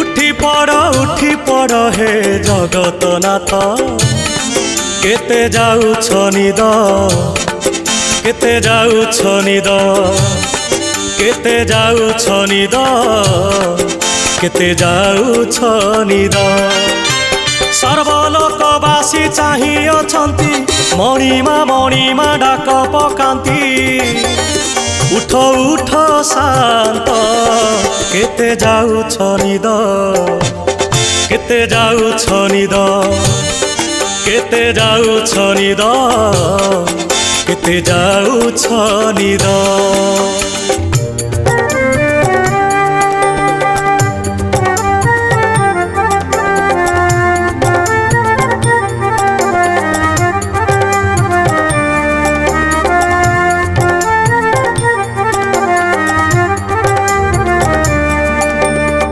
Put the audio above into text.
उठी पड़ हे जगतनाथ केते जाउछ निद केते जाउछ निद केते जाउछ निद केते जाउछ निद सर्वलोकवासी चाहि अछंती मणिमा डाक पकांती उठ उठ शांत केते जाउछ निद केते जाउछ निद केते जाउछ निद केते जाउछ निद।